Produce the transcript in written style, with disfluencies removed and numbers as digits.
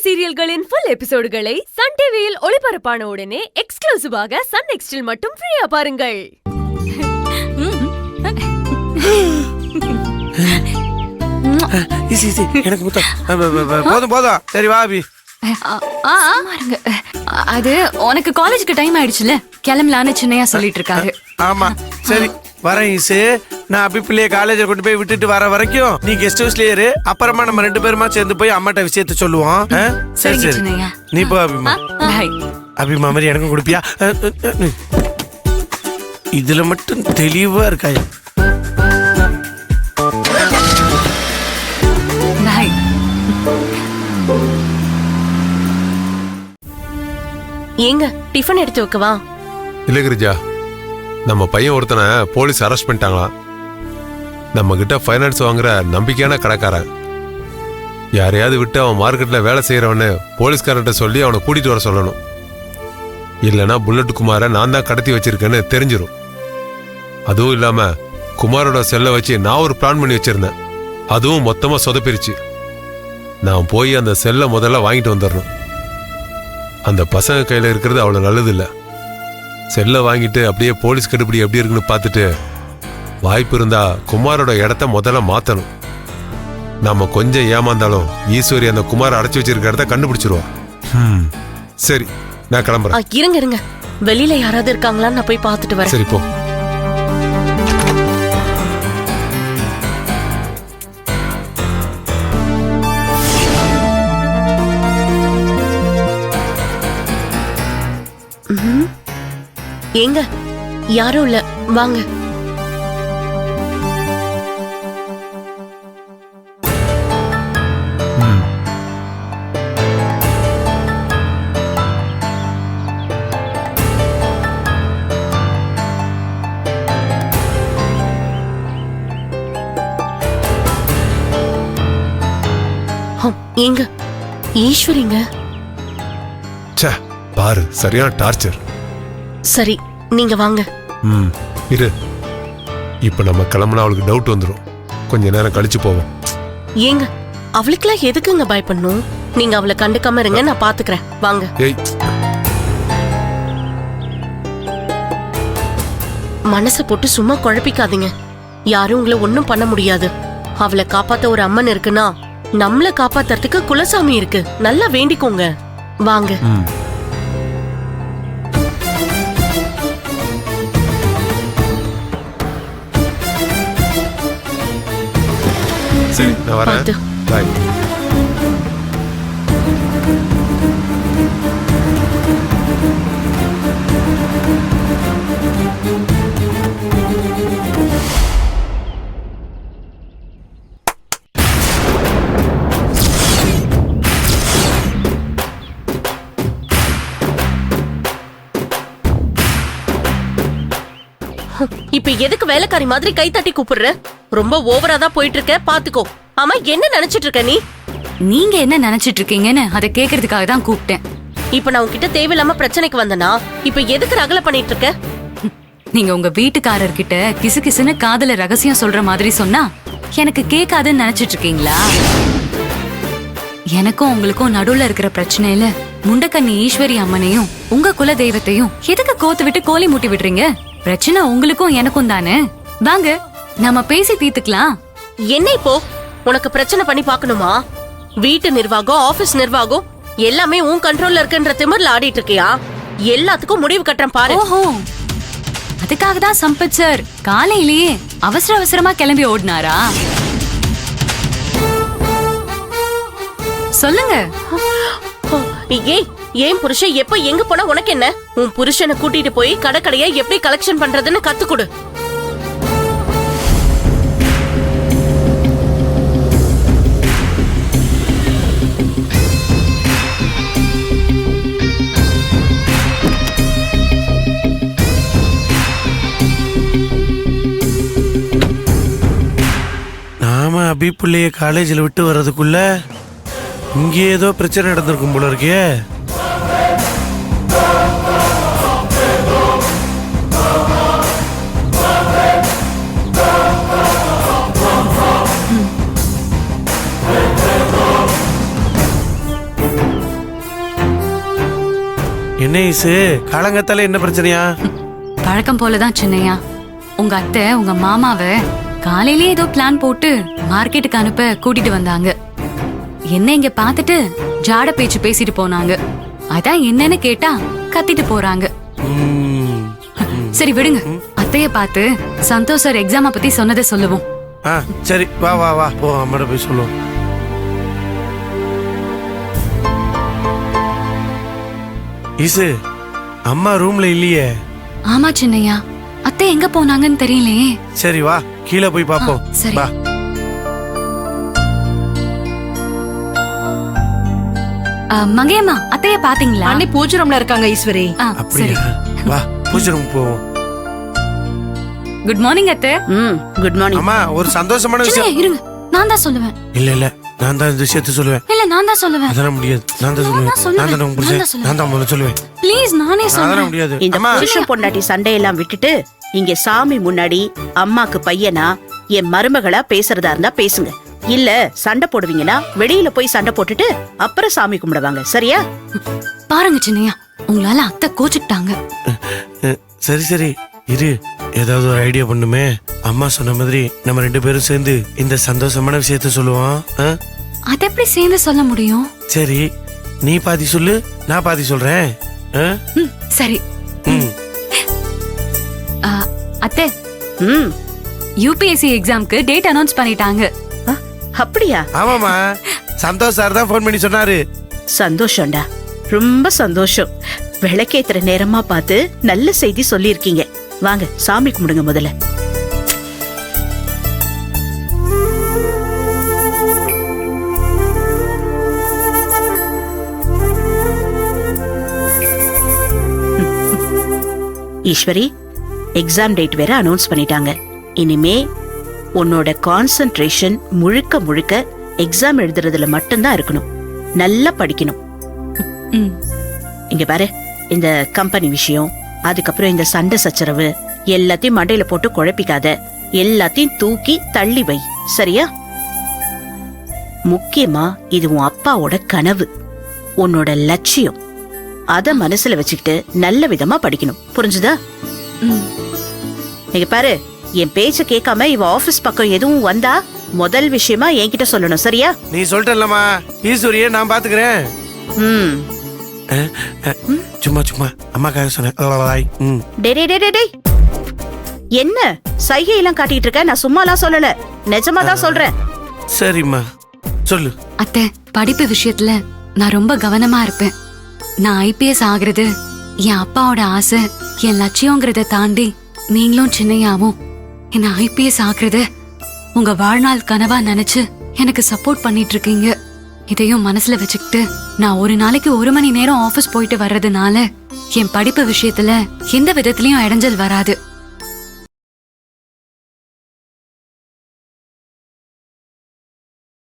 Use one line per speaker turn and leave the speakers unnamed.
சீரியல்களின் full எபிசோடுகளை Sun டிவியில் ஒளிபரப்பான உடனே எக்ஸ்க்ளூசிவாக சன் நெக்ஸ்டில் மட்டும் ஃப்ரீயா பாருங்கள்.
எனக்கு போதும் போதும். சரி வா அபி.
அது உனக்கு காலேஜுக்கு டைம் ஆயிடுச்சுல, கிளம்பலான்னு சின்னையா சொல்லிட்டு இருக்காரு.
ஆமா சரி வரேன் ஈசு. நான் அபி பிள்ளைய காலேஜில் கொண்டு போய் விட்டுட்டு வர வரைக்கும் நீ கெஸ்ட் ஹவுஸ்லயே இரு. அப்புறமா நம்ம 2 பேருமா சேர்ந்து போய் அம்மாட்ட விஷயத்த சொல்லுவோம். சரி சரி நீ போ அபிமா. அபிமா மாதிரி எனக்கும் கொடுப்பியா? இதுல மட்டும் தெளிவா இருக்காயா?
ஏங்க டிஃபன் எடுத்து வைக்கவா?
இல்ல கிரிஜா, நம்ம பையன் ஒருத்தனை போலீஸ் அரெஸ்ட் பண்ணிட்டாங்களாம். நம்ம கிட்ட ஃபைனான்ஸ் வாங்குற நம்பிக்கையான கடைக்காரன். யாரையாவது விட்டு அவன் மார்க்கெட்ல வேலை செய்யறவன்னு போலீஸ்காரன்ட்ட சொல்லி அவனை கூட்டிட்டு வர சொல்லணும். இல்லைன்னா புல்லட் குமாரை நான் தான் கடத்தி வச்சிருக்கேன்னு தெரிஞ்சிடும். அதுவும் இல்லாம குமாரோட செல்லை வச்சு நான் ஒரு பிளான் பண்ணி வச்சிருந்தேன். அதுவும் மொத்தமா சொதப்பிருச்சு. நான் போய் அந்த செல்லை முதல்ல வாங்கிட்டு வந்துடணும். அந்த பசங்க கையில இருக்கிறது அவ்வளவு நல்லது இல்ல. செல்லை வாங்கிட்டு அப்படியே போலீஸ் கடுபிடி எப்படி இருக்குன்னு பார்த்துட்டு வாய்ப்பு இருந்தா குமாரோட இடத்த முதல்ல மாத்தணும். நாம கொஞ்சம் ஏமாந்தாலும் ஈஸ்வரி அந்த குமார் அடைச்சு வச்சிருக்க இடத்த கண்டுபிடிச்சிருவா. சரி நான் கிளம்புறேன்.
இருங்க இருங்க, வெளியில யாராவது இருக்காங்களான்னு நான் போய் பார்த்துட்டு வரேன்.
சரி போ.
ஏங்க யாரும் இல்ல, வாங்க. ஏங்க ஈஸ்வரிங்க.
பாரு சரியான டார்ச்சர்.
சரி நீங்க வாங்க.
இரு, இப்ப நம்ம கிளம்புனா அவளுக்கு டவுட் வந்துடும். கொஞ்ச நேரம் கழிச்சு போவோம்.
ஏங்க அவளுக்குலாம் எதுக்குங்க பயப்படணும்? நீங்க அவளை கண்டுக்காம இருங்க, நான் பாத்துக்கிறேன். வாங்க. மனசை போட்டு சும்மா குழப்பிக்காதீங்க. யாரும் உங்களை ஒன்னும் பண்ண முடியாது. அவளை காப்பாத்த ஒரு அம்மன் இருக்குன்னா நம்மள காப்பாத்துறதுக்கு குலசாமி இருக்கு. நல்லா வேண்டிக்கோங்க. வாங்க.
சரி நான் வரேன். பாய்.
இப்ப எதுக்கு வேலைக்காரி மாதிரி கை தட்டி கூப்பிடுற? ரொம்ப ஓவரா தான் போயிட்டு இருக்க, பாத்துக்கோ. ஆமா என்ன நினைச்சிட்டு இருக்க நீ?
நீங்க என்ன நினைச்சிட்டு இருக்கீங்கன்னு அதை கேக்குறதுக்காக தான் கூப்பிட்டேன்.
இப்ப நான் உன்கிட்ட தேவையில்லாம பிரச்சனைக்கு வந்தனா இப்ப எதுக்கு ரகல பண்ணிட்டு இருக்க?
நீங்க உங்க வீட்டுக்காரர்கிட்ட கிசு கிசுன்னு காதல ரகசியம் சொல்ற மாதிரி சொன்னா எனக்கு கேட்காதுன்னு நினைச்சிட்டு இருக்கீங்களா? எனக்கும் உங்களுக்கும் நடுவுல இருக்கிற பிரச்சனையில முண்டக்கண்ணி ஈஸ்வரி அம்மனையும் உங்க குல தெய்வத்தையும் எதுக்கு கோத்து விட்டு கோலி மூட்டி விடுறீங்க? பிரச்சனை உங்களுக்கும் எனக்கும் தானே. வாங்க நாம பேசி தீர்த்துக்கலாம்.
என்ன இப்போ உனக்கு பிரச்சனை பண்ணி பாக்கணுமா? வீட்டு நிர்வாகம், ஆபீஸ் நிர்வாகம் எல்லாமே உன் கண்ட்ரோல்ல இருக்குன்ற திமிர்ல ஆடிட்டு இருக்கியா? எல்லாத்துக்கும் முடிவு கட்டுறேன் பாரு.
ஓஹோ, அதுக்காக தான் சம்பத் சார் காலையிலேயே அவசர அவசரமா கிளம்பி ஓடினாரா? சொல்லுங்க.
ஏய், ஏன் புருஷன் எப்ப எங்க போனா உனக்கு என்ன? உன் புருஷனை கூட்டிட்டு போய் கடைக்கடையா எப்படி கலெக்ஷன் பண்றதுன்னு கத்துக்கொடு.
நாம அபி பிள்ளைய காலேஜில் விட்டு வர்றதுக்குள்ள இங்கே ஏதோ பிரச்சனை நடந்திருக்கும் போல இருக்கே. என்ன ஈசு காலங்கத்தால என்ன பிரச்சனையா?
பழக்கம் போலதான் சின்னையா. உங்க அத்தை உங்க மாமாவை காலையிலே ஏதோ பிளான் போட்டு மார்க்கெட்டுக்கு அனுப்ப கூட்டிட்டு வந்தாங்க. என்ன இங்க பாத்துட்டு ஜாட பேச்சு பேசிட்டு போனாங்க. அதான் என்னன்னு கேட்டா கத்திட்டு போறாங்க. சரி விடுங்க, அத்தைய பார்த்து சந்தோஷ் சார் எக்ஸாம பத்தி சொன்னதை சொல்லுவோம்.
சரி வா வா வா போ, அம்மாட்ட போய் சொல்லுவோம். ஈசு அம்மா ரூம்ல இல்லையே.
ஆமா சின்னையா, அத்தை எங்க போனாங்கன்னு தெரியலையே.
சரி வா கீழே போய் பாப்போம்.
சரி.
வா.
மங்கையம்மா, அத்தைய பாத்தீங்களா?
அண்ணி பூஜை ரூம்ல இருக்காங்க ஈஸ்வரி.
அப்படியா? வா பூஜை ரூம் போவோம்.
குட் மார்னிங் அத்தை.
Good morning.
அம்மா ஒரு சந்தோஷமான விஷயம்.
இருங்க, நான் தான் சொல்லுவேன்.
இல்ல நான் தான் இந்த விஷயத்த சொல்லுவேன்.
இல்ல நான் தான் சொல்லுவேன்.
அதெல்லாம் முடியாது. நான் தான் சொல்லுவேன். நான் தான் முதல்ல சொல்லுவேன்.
ப்ளீஸ் நானே
அதெல்லாம்
சொல்றேன்.
முடியாது.
இந்த
அம்மா
புருஷன் பொண்டாட்டி சண்டையெல்லாம் விட்டுட்டு இங்க சாமி முன்னாடி அம்மாக்கு பையனா என் மருமகளா பேசுறதா இருந்தா பேசுங்க. இல்ல சண்டை போடுவீங்கன்னா வெளியில போய் சண்டை போட்டுட்டு அப்புறம் சாமி கும்பிடுவாங்க. சரியா?
பாருங்க சின்னையா, உங்களால அத்தை கோச்சுக்கிட்டாங்க.
சரி சரி இரு, ஏதாவது ஒரு ஐடியா பண்ணுமே. அம்மா சொன்ன மாதிரி நம்ம 2 பேரும் சேர்ந்து இந்த சந்தோஷமான விஷயத்த சொல்லுவோம்.
அத எப்படி சேர்ந்து சொல்ல முடியும்?
சரி நீ பாதி சொல்லு, நான் பாதி சொல்றேன்.
சரி.
ம்.
அத்தை,
ம்.
யூபிஎஸ்சி எக்ஸாம்க்கு டேட் அனௌன்ஸ் பண்ணிட்டாங்க.
அப்படியா?
ஆமாமா, சந்தோஷ் சார் தான் போன் பண்ணி சொன்னாரு.
சந்தோஷம்டா, ரொம்ப சந்தோஷம். விளக்கேத்துற நேரமா பார்த்து நல்ல செய்தி சொல்லிருக்கீங்க. வாங்க சாமி கும்பிடுங்க முதல்ல. ஈஸ்வரி, எக்ஸாம் டேட் வேற அனௌன்ஸ் பண்ணிட்டாங்க. இனிமே உன்னோட கான்சென்ட்ரேஷன் முழுக்க முழுக்க எக்ஸாம் எழுதுறதுல மட்டும்தான் இருக்கணும். நல்லா படிக்கணும். இங்க பாரு, இந்த கம்பெனி விஷயம், அதுக்கப்புறம் இந்த சண்டை சச்சரவு எல்லாத்தையும் மண்டையில போட்டு குழப்பிக்காத. எல்லாத்தையும் தூக்கி தள்ளி வை. சரியா? முக்கியமா இது உன் அப்பாவோட கனவு, உன்னோட லட்சியம். அத மனசுல வச்சுக்கிட்டு நல்ல விதமா படிக்கணும். புரிஞ்சுதா? இங்க பாரு, என் பேச்ச கேட்காம இவ ஆபீஸ் பக்கம் எதுவும் வந்தா முதல் விஷயமா என்கிட்ட சொல்லணும். சரியா?
நீ சொல்லிட்டல்லம்மா, ஈஸ்வரிய நான் பாத்துக்கிறேன்.
ம்.
சும்மா சும்மா அம்மாக்காக சொன்னேன்.
டேய், என்ன சைகையெல்லாம் காட்டிட்டு இருக்க? நான் சும்மாலாம் சொல்லல, நிஜமா தான் சொல்றேன்.
சரிம்மா சொல்லு.
அத்தை, படிப்பு விஷயத்துல நான் ரொம்ப கவனமா இருப்பேன். நான் ஐபிஎஸ் ஆகுறது என் அப்பாவோட ஆசை, என் லட்சியங்கிறத தாண்டி நீங்களும் சின்னையாவும் என்ன ஐபிஎஸ் ஆகுறது உங்க வாழ்நாள் கனவா நினைச்சு எனக்கு சப்போர்ட் பண்ணிட்டு இருக்கீங்க. இதையும் மனசுல வச்சுக்கிட்டு நான் ஒரு நாளைக்கு 1 மணி நேரம் ஆபீஸ் போயிட்டு வர்றதுனால என் படிப்பு விஷயத்துல எந்த விதத்திலயும் இடைஞ்சல் வராது.